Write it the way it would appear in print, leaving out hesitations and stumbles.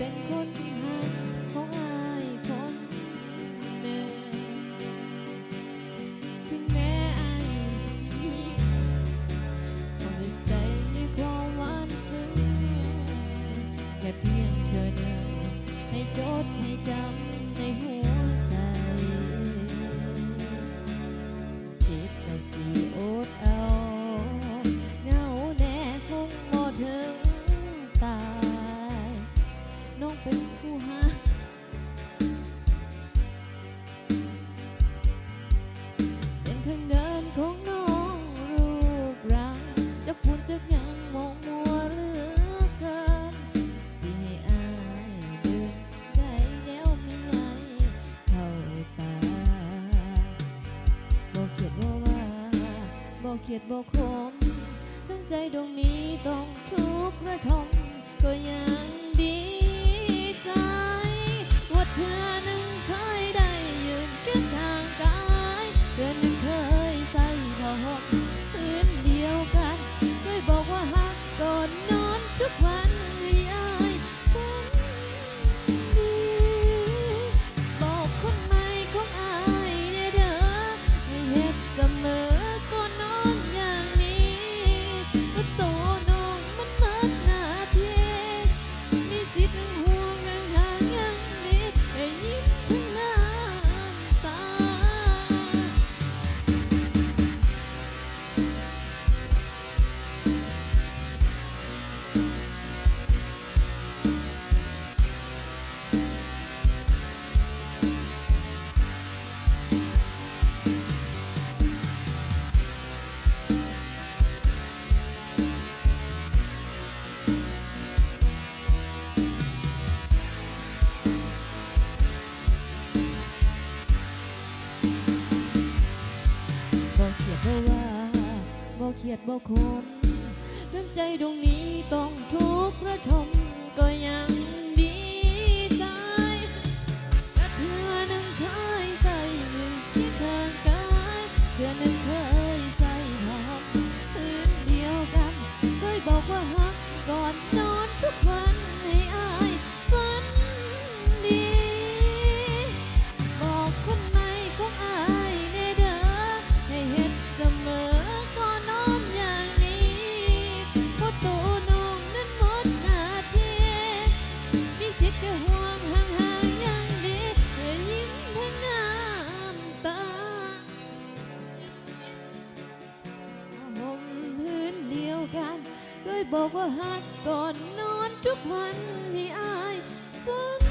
เป็นคนหักของอายคนหนึ่งถึงแม้อายสิขอให้ใจในความหวานซึ้งแค่เพียงเธอหนึ่งให้จดให้จำในหัวใจจิตก็สิอดเอาเหงาแน่คงบ่ถึงตายน้องเป็นผู้หาเส้นทางเดินของน้องรูปร่างจะพูดจะยังมองมัวเหลือเกินสิให้อายเดินได้แล้วมีไงเข้าตาบ่เขียดบ่ว่าบ่เขียดบ่คมทั้งใจดวงนี้ต้องทุกข์ระทมก็ยังดีใจว่าเธอหนึ่งเคยได้ยืนเคียงข้างกายเธอหนึ่งเคยใส่ผ้าห่มพื้นเดียวกันเคยบอกว่าฮักก่อนนอนทุกวันให้อายฝันดีบอกคนใหม่ของอายได้เด้อให้เฮ็ดเสมอก่อนนอนอย่างนี้ว่าโตน้องมันเมิดหน้าที่มีสิทธิ์ห่วงห่างห่างอย่างนี้ให้ยิ้มทั้งน้ำตาบ่เขียดบ่ว่าบ่เขียดบ่คมเรื่องใจดวงนี้ต้องทุกข์ระทมก็ยังดีใจแต่เธอหนึ่งเคยใส่มือที่ข้างกายเธอหนึ่งเคยใส่หอมพื้นเดียวกันเคยบอกว่าฮักก่อนนอนทุกวันให้อายฝันดีบอกคนใหม่ของอายในเด้อให้เฮ็ดเสมอก่อนนอนอย่างนี้เพราะตัวน้องนั้นหมดหน้าที่มีสิทธิ์แค่ห่วงห่างๆอย่างดีให้ยิ้มทั้งน้ำตาห่มพื้นเดียวกันโดยบอกว่าฮักก่อนนอนทุกวันให้อายฝัน